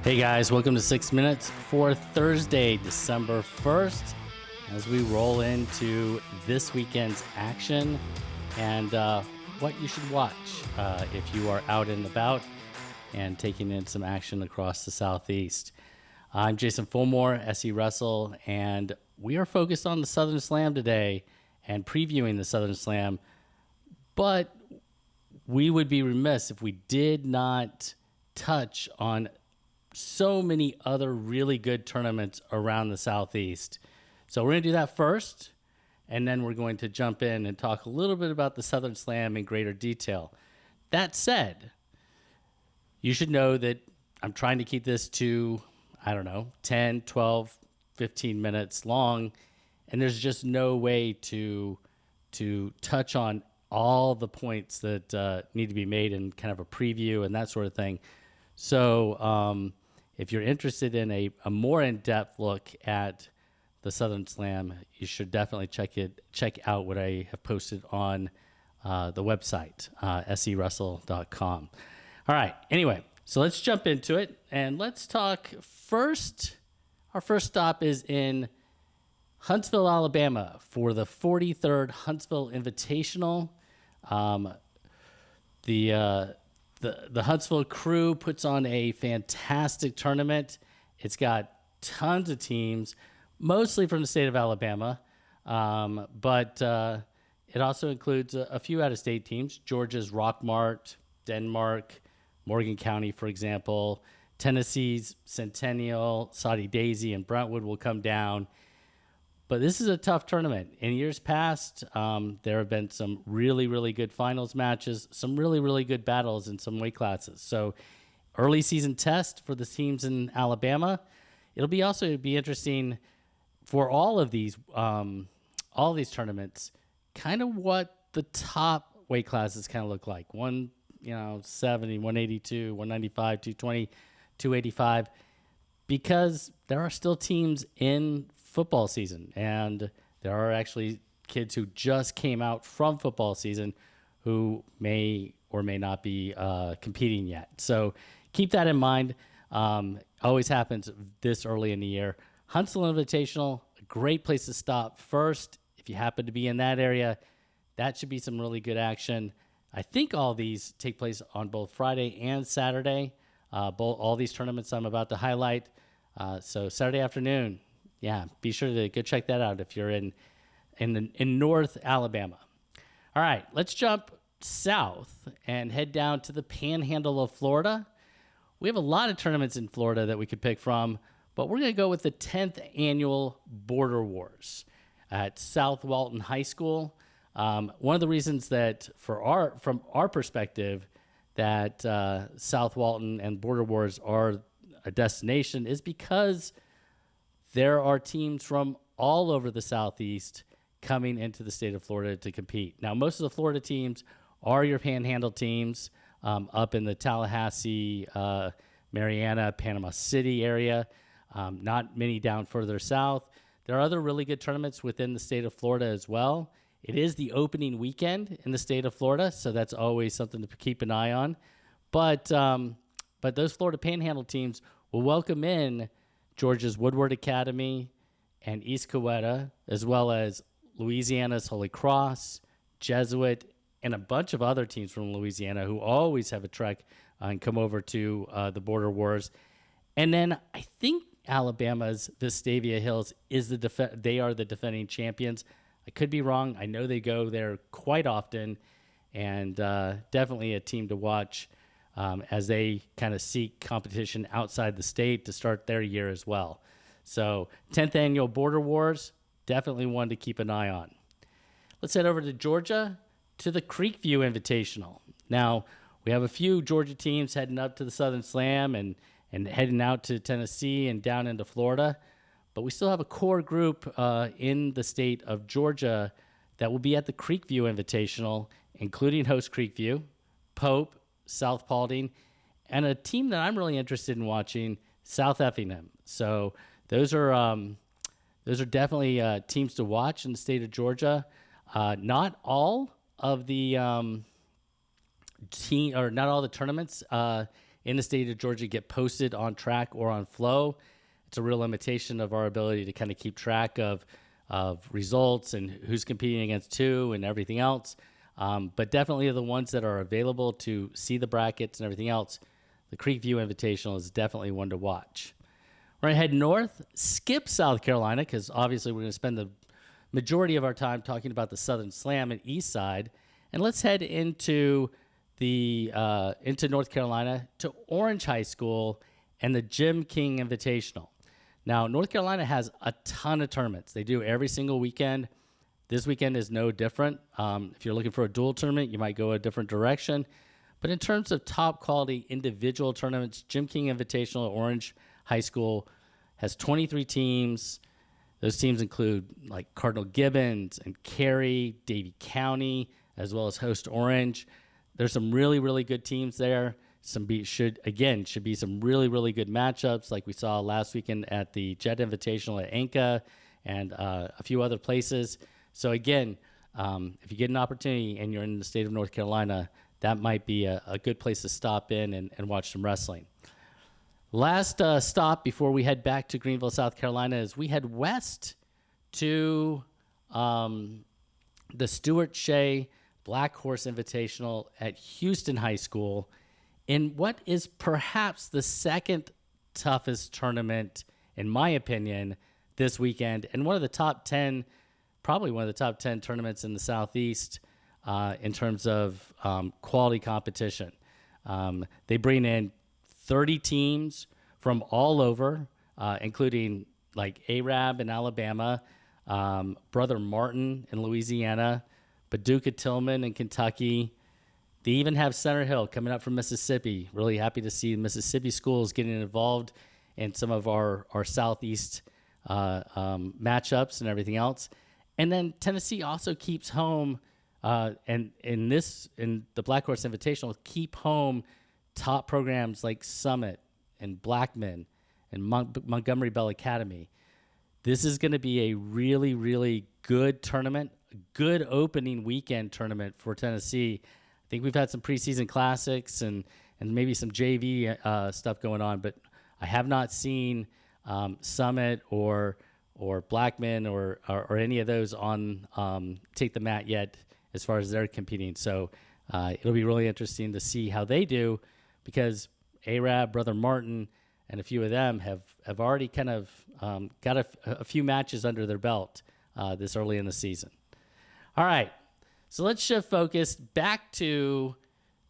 Hey guys, welcome to 6 Minutes for Thursday, December 1st, as we roll into this weekend's action and what you should watch if you are out and about and taking in some action across the Southeast. I'm Jason Fulmore, SE Russell, and we are focused on the Southern Slam today and previewing the Southern Slam, but we would be remiss if we did not touch on so many other really good tournaments around the Southeast. So we're going to do that first, and then we're going to jump in and talk a little bit about the Southern Slam in greater detail. That said, you should know that I'm trying to keep this to, 10, 12, 15 minutes long, and there's just no way to touch on all the points that need to be made in kind of a preview and that sort of thing. So if you're interested in a more in-depth look at the Southern Slam, you should definitely check out what I have posted on the website, serussell.com. All right, anyway, so let's jump into it, and let's talk first. Our first stop is in Huntsville, Alabama for the 43rd Huntsville Invitational. The Huntsville crew puts on a fantastic tournament. It's got tons of teams, mostly from the state of Alabama, but it also includes a few out-of-state teams. Georgia's Rockmart, Denmark, Morgan County, for example. Tennessee's Centennial, Soddy Daisy, and Brentwood will come down. But this is a tough tournament. In years past, there have been some really, really good finals matches, some really, really good battles in some weight classes. So early season test for the teams in Alabama. It'll be also be interesting for all of these tournaments, kind of what the top weight classes kind of look like. 170, 182, 195, 220, 285, because there are still teams in football season, and there are actually kids who just came out from football season who may or may not be competing yet. So keep that in mind. Always happens this early in the year. Huntsville Invitational, a great place to stop first. If you happen to be in that area, that should be some really good action. I think all these take place on both Friday and Saturday. All these tournaments I'm about to highlight. So Saturday afternoon, be sure to go check that out if you're in North Alabama. All right, let's jump south and head down to the Panhandle of Florida. We have a lot of tournaments in Florida that we could pick from, but we're going to go with the 10th annual Border Wars at South Walton High School. One of the reasons that from our perspective that South Walton and Border Wars are a destination is because there are teams from all over the Southeast coming into the state of Florida to compete. Now, most of the Florida teams are your Panhandle teams up in the Tallahassee, Mariana, Panama City area. Not many down further south. There are other really good tournaments within the state of Florida as well. It is the opening weekend in the state of Florida, so that's always something to keep an eye on. But those Florida Panhandle teams will welcome in Georgia's Woodward Academy and East Coweta, as well as Louisiana's Holy Cross, Jesuit, and a bunch of other teams from Louisiana who always have a trek and come over to the Border Wars. And then I think Alabama's Vestavia Hills they are the defending champions. I could be wrong. I know they go there quite often, and definitely a team to watch as they kind of seek competition outside the state to start their year as well. So 10th annual Border Wars, definitely one to keep an eye on. Let's head over to Georgia to the Creekview Invitational. Now, we have a few Georgia teams heading up to the Southern Slam and heading out to Tennessee and down into Florida. But we still have a core group in the state of Georgia that will be at the Creekview Invitational, including host Creekview, Pope, South Paulding, and a team that I'm really interested in watching, South Effingham. So those are definitely teams to watch in the state of Georgia. Not all of the not all the tournaments in the state of Georgia get posted on Track or on Flow. It's a real limitation of our ability to kind of keep track of results and who's competing against who and everything else. But definitely the ones that are available to see the brackets and everything else, the Creekview Invitational is definitely one to watch. We're going to head north, skip South Carolina, because obviously we're going to spend the majority of our time talking about the Southern Slam and East Side. And let's head into North Carolina to Orange High School and the Jim King Invitational. Now, North Carolina has a ton of tournaments. They do every single weekend. This weekend is no different. If you're looking for a dual tournament, you might go a different direction. But in terms of top quality individual tournaments, Jim King Invitational at Orange High School has 23 teams. Those teams include like Cardinal Gibbons and Cary, Davie County, as well as host Orange. There's some really, really good teams there. Should be some really, really good matchups like we saw last weekend at the Jet Invitational at Anka and a few other places. So again, if you get an opportunity and you're in the state of North Carolina, that might be a good place to stop in and watch some wrestling. Last stop before we head back to Greenville, South Carolina, is we head west to the Stuart Shea Black Horse Invitational at Houston High School in what is perhaps the second toughest tournament, in my opinion, this weekend, and probably one of the top 10 tournaments in the Southeast in terms of quality competition. They bring in 30 teams from all over, including like Arab in Alabama, Brother Martin in Louisiana, Paducah Tillman in Kentucky. They even have Center Hill coming up from Mississippi. Really happy to see Mississippi schools getting involved in some of our Southeast matchups and everything else. And then Tennessee also keeps home, and in the Black Horse Invitational, keep home top programs like Summit and Blackman and Montgomery Bell Academy. This is going to be a really, really good tournament, a good opening weekend tournament for Tennessee. I think we've had some preseason classics and maybe some JV stuff going on, but I have not seen Summit or Blackman or any of those on Take the Mat yet as far as they're competing. So it'll be really interesting to see how they do, because Arab, Brother Martin, and a few of them have already kind of got a few matches under their belt this early in the season. All right, so let's shift focus back to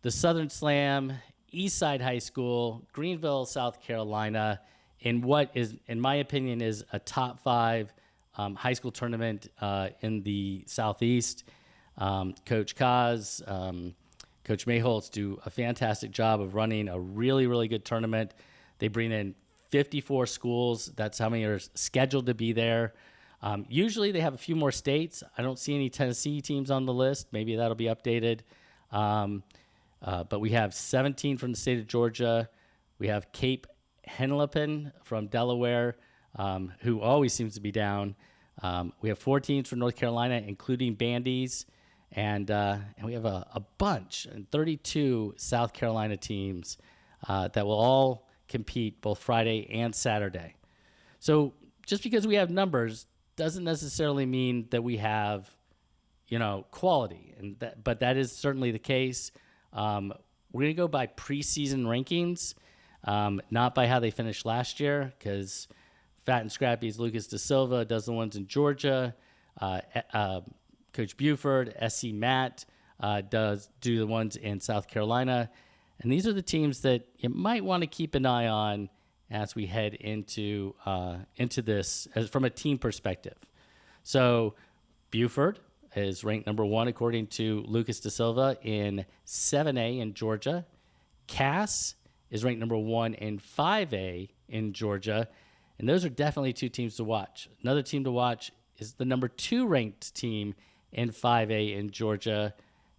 the Southern Slam, Eastside High School, Greenville, South Carolina, in what is, in my opinion, is a top 5 high school tournament in the Southeast. Coach Kaz, Coach Mayholtz do a fantastic job of running a really, really good tournament. They bring in 54 schools. That's how many are scheduled to be there. Usually they have a few more states. I don't see any Tennessee teams on the list. Maybe that'll be updated. But we have 17 from the state of Georgia. We have Cape Henlopen from Delaware, who always seems to be down. We have 4 teams from North Carolina, including Bandies. And we have a bunch, 32 South Carolina teams that will all compete both Friday and Saturday. So just because we have numbers doesn't necessarily mean that we have, quality. But that is certainly the case. We're going to go by preseason rankings, not by how they finished last year, because Fat and Scrappy's Lucas Da Silva does the ones in Georgia. Coach Buford, SC Matt does do the ones in South Carolina. And these are the teams that you might want to keep an eye on as we head into this from a team perspective. So Buford is ranked number 1 according to Lucas Da Silva in 7A in Georgia. Cass is ranked number 1 in 5A in Georgia. And those are definitely 2 teams to watch. Another team to watch is the number 2 ranked team in 5A in Georgia,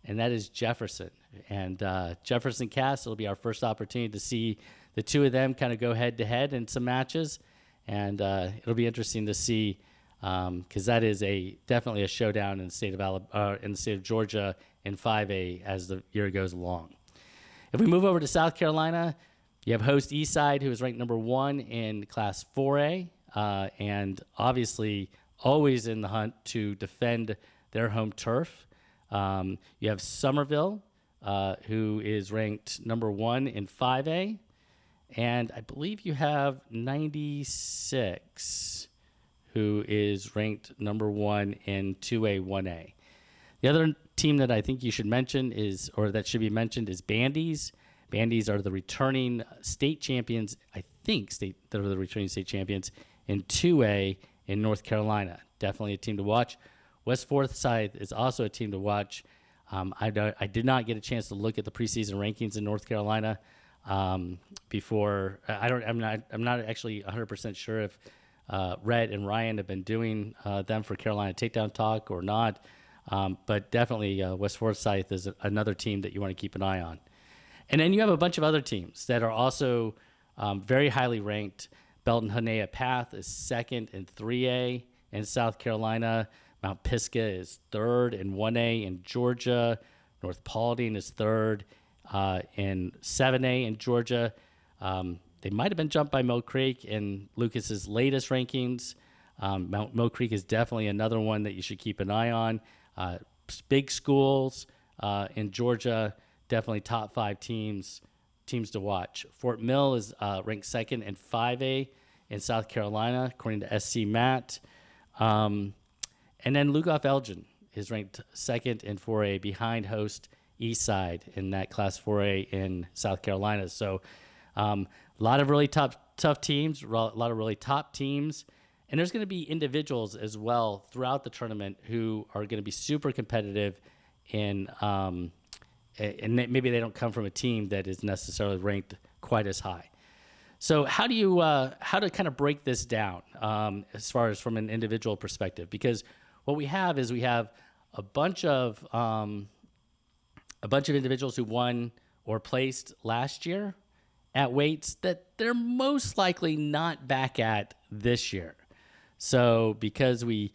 and that is Jefferson. And Jefferson Cass will be our first opportunity to see the 2 of them kind of go head-to-head in some matches. And it'll be interesting to see, because that is definitely a showdown in the state of Georgia in 5A as the year goes along. If we move over to South Carolina, You have host Eastside, who is ranked number 1 in Class 4A, and obviously always in the hunt to defend their home turf. You have Somerville, who is ranked number 1 in 5A, and I believe you have 96, who is ranked number 1 in 2A, 1A. The other team that I think you should mention is, or that should be mentioned, is Bandies. Bandies are the returning state champions. I think they're the returning state champions in 2A in North Carolina. Definitely a team to watch. West Forsyth is also a team to watch. I did not get a chance to look at the preseason rankings in North Carolina before. I'm not actually 100% sure if Rhett and Ryan have been doing them for Carolina Takedown Talk or not. But definitely West Forsyth is another team that you want to keep an eye on. And then you have a bunch of other teams that are also very highly ranked. Belton Hanea Path is second in 3A in South Carolina. Mount Pisgah is third in 1A in Georgia. North Paulding is third in 7A in Georgia. They might have been jumped by Mill Creek in Lucas's latest rankings. Mill Creek is definitely another one that you should keep an eye on. Big schools in Georgia, definitely top 5 teams to watch. Fort Mill is ranked second in 5A in South Carolina, according to SC Matt. And then Lugoff Elgin is ranked second in 4A behind host Eastside in that Class 4A in South Carolina. So a lot of really tough teams, a lot of really top teams. And there's going to be individuals as well throughout the tournament who are going to be super competitive and maybe they don't come from a team that is necessarily ranked quite as high. So how to kind of break this down as far as from an individual perspective? Because what we have is a bunch of individuals who won or placed last year at weights that they're most likely not back at this year. So because we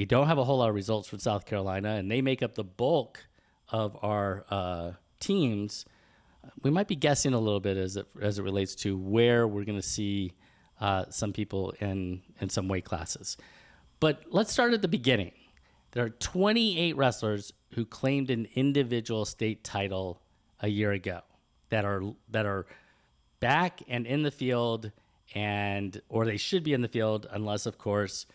don't have a whole lot of results from South Carolina and they make up the bulk of our teams, we might be guessing a little bit as it relates to where we're going to see some people in some weight classes. But let's start at the beginning. There are 28 wrestlers who claimed an individual state title a year ago that are back and in the field, or they should be in the field unless, of course,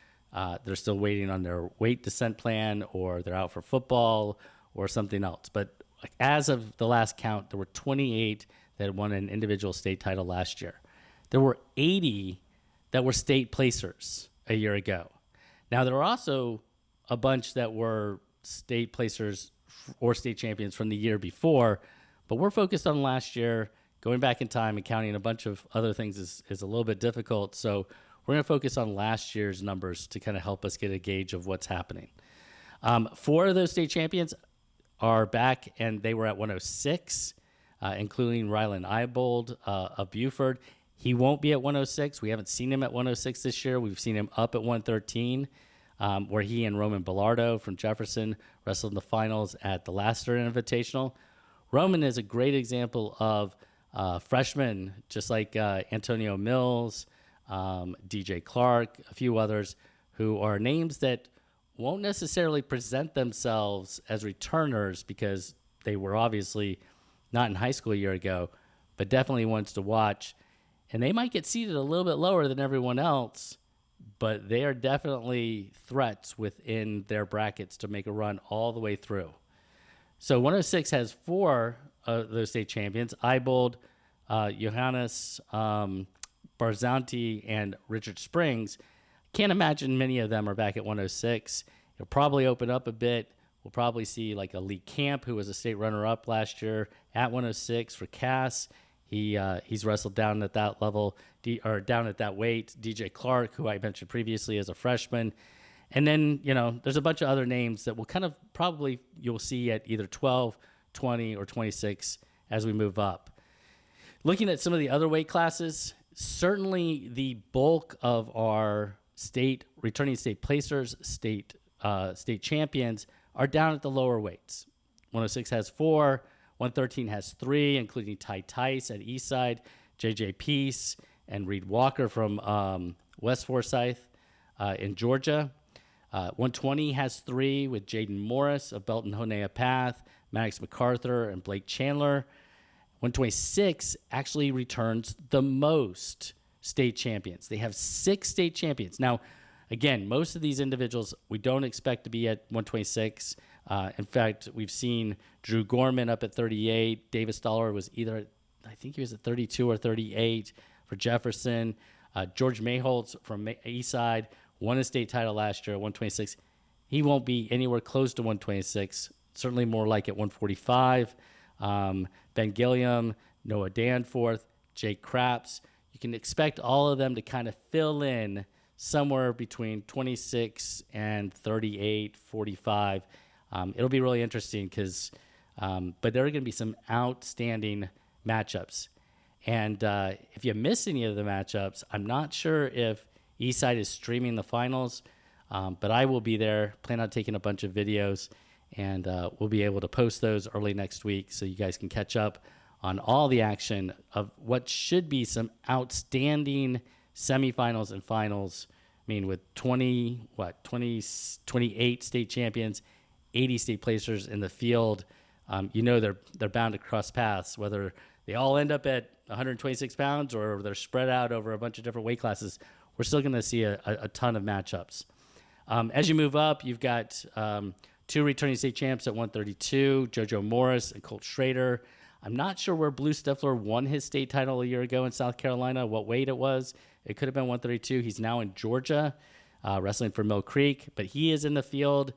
they're still waiting on their weight descent plan or they're out for football or something else. But as of the last count, there were 28 that won an individual state title last year. There were 80 that were state placers a year ago. Now, there were also a bunch that were state placers or state champions from the year before, but we're focused on last year. Going back in time and counting a bunch of other things is a little bit difficult. So we're going to focus on last year's numbers to kind of help us get a gauge of what's happening. 4 of those state champions are back, and they were at 106, including Rylan Ibold of Buford. He won't be at 106. We haven't seen him at 106 this year. We've seen him up at 113, where he and Roman Bellardo from Jefferson wrestled in the finals at the Lassiter Invitational. Roman is a great example of freshmen, just like Antonio Mills, DJ Clark, a few others, who are names that won't necessarily present themselves as returners because they were obviously not in high school a year ago, but definitely ones to watch. And they might get seated a little bit lower than everyone else, but they are definitely threats within their brackets to make a run all the way through. So 106 has 4 of those state champions: Ibold, Johannes Barzanti, and Richard Springs. Can't imagine many of them are back at 106. It'll probably open up a bit. We'll probably see like a Lee Camp, who was a state runner-up last year, at 106 for Cass. He's wrestled down at that level, down at that weight. DJ Clark, who I mentioned previously, as a freshman. And then, there's a bunch of other names that will kind of probably you'll see at either 12, 20, or 26 as we move up. Looking at some of the other weight classes, certainly the bulk of our returning state placers, state champions, are down at the lower weights. 106 has 4, 113 has 3, including Ty Tice at Eastside. J.J. Peace and Reed Walker from West Forsyth in Georgia. 120 has 3 with Jaden Morris of Belton Honea Path, Maddox MacArthur, and Blake Chandler. 126 actually returns the most state champions. They have 6 state champions. Now, again, most of these individuals we don't expect to be at 126. In fact, we've seen Drew Gorman up at 38. Davis Stoller was either, I think he was at 32 or 38 for Jefferson. George Mayholtz from Eastside won a state title last year at 126. He won't be anywhere close to 126, certainly more like at 145. Ben Gilliam, Noah Danforth, Jake Craps. You can expect all of them to kind of fill in somewhere between 26 and 38, 45. It'll be really interesting but there are going to be some outstanding matchups. And if you miss any of the matchups, I'm not sure if Eastside is streaming the finals, but I will be there. Plan on taking a bunch of videos, and we'll be able to post those early next week so you guys can catch up on all the action of what should be some outstanding semifinals and finals. I mean, with 28 state champions, 80 state placers in the field, they're bound to cross paths, whether they all end up at 126 pounds or they're spread out over a bunch of different weight classes. We're still going to see a ton of matchups. As you move up, you've got 2 returning state champs at 132, JoJo Morris and Colt Schrader. I'm not sure where Blue Stifler won his state title a year ago in South Carolina, what weight it was. It could have been 132. He's now in Georgia, wrestling for Mill Creek, but he is in the field.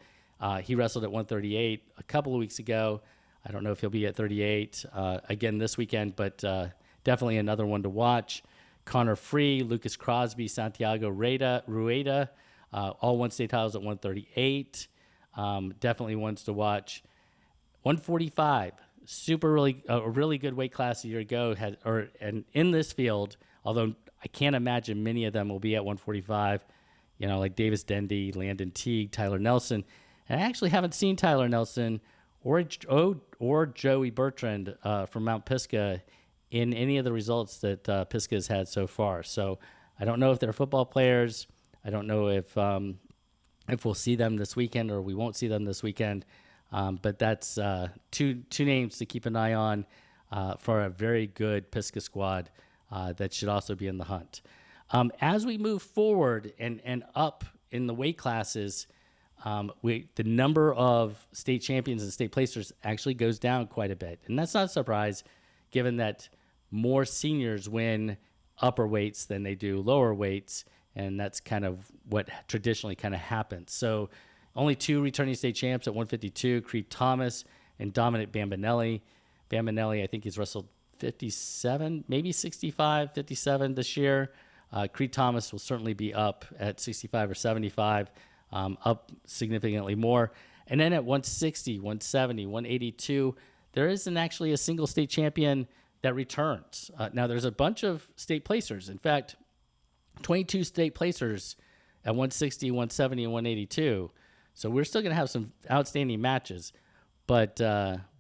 He wrestled at 138 a couple of weeks ago. I don't know if he'll be at 38 again this weekend, but definitely another one to watch. Connor Free, Lucas Crosby, Santiago Rueda, all one state titles at 138. Definitely ones to watch. 145, a really good weight class a year ago. And in this field, although I can't imagine many of them will be at 145, like Davis Dendy, Landon Teague, Tyler Nelson. And I actually haven't seen Tyler Nelson or Joey Bertrand from Mount Pisgah in any of the results that Pisgah has had so far. So I don't know if they're football players. I don't know if we'll see them this weekend or we won't see them this weekend. But that's two names to keep an eye on for a very good Pisgah squad that should also be in the hunt. As we move forward and up in the weight classes, the number of state champions and state placers actually goes down quite a bit. And that's not a surprise, given that more seniors win upper weights than they do lower weights, and that's kind of what traditionally kind of happens. So only 2 returning state champs at 152, Creed Thomas and Dominic Bambinelli. Bambinelli, I think he's wrestled 57, maybe 65, 57 this year. Creed Thomas will certainly be up at 65 or 75, up significantly more. And then at 160, 170, 182, there isn't actually a single state champion that returns. Now, there's a bunch of state placers. In fact, 22 state placers at 160, 170, and 182. So we're still going to have some outstanding matches, but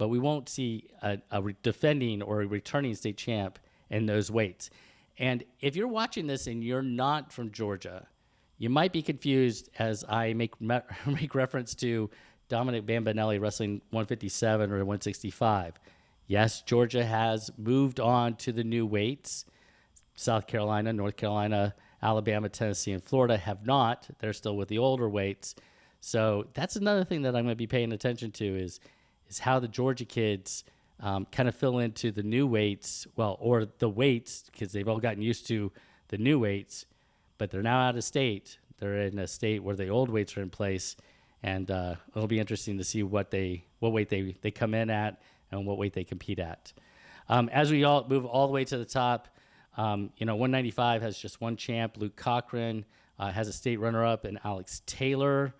we won't see a defending or a returning state champ in those weights. And if you're watching this and you're not from Georgia, you might be confused as I make reference to Dominic Bambinelli wrestling 157 or 165. Yes, Georgia has moved on to the new weights. South Carolina, North Carolina, Alabama, Tennessee, and Florida have not. They're still with the older weights. So that's another thing that I'm going to be paying attention to is how the Georgia kids kind of fill into the new weights, or the weights, because they've all gotten used to the new weights, but they're now out of state. They're in a state where the old weights are in place, and it'll be interesting to see what weight they come in at and what weight they compete at. As we all move all the way to the top, 195 has just one champ. Luke Cochran has a state runner-up, and Alex Taylor,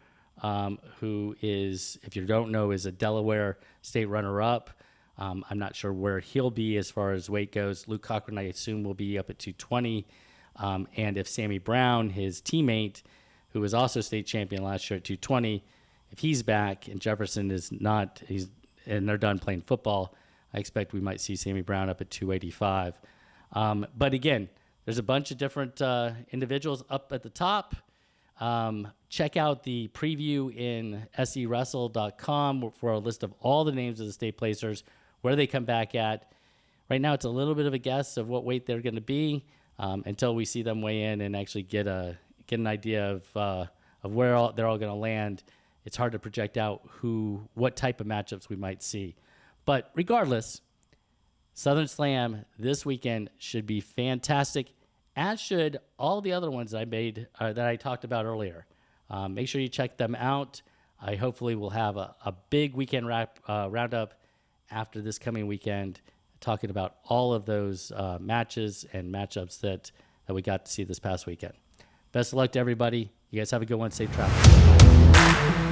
who is, if you don't know, is a Delaware state runner-up. I'm not sure where he'll be as far as weight goes. Luke Cochran, I assume, will be up at 220. And if Sammy Brown, his teammate, who was also state champion last year at 220, if he's back and Jefferson is not, and they're done playing football, I expect we might see Sammy Brown up at 285. But again, there's a bunch of different individuals up at the top. Check out the preview in SEWrestle.com for a list of all the names of the state placers, where they come back at. Right now, it's a little bit of a guess of what weight they're going to be until we see them weigh in and actually get an idea of where they're all going to land. It's hard to project out what type of matchups we might see. But regardless, Southern Slam this weekend should be fantastic, as should all the other ones that I talked about earlier. Make sure you check them out. I hopefully will have a big weekend roundup after this coming weekend, talking about all of those matches and matchups that we got to see this past weekend. Best of luck to everybody. You guys have a good one. Safe travel.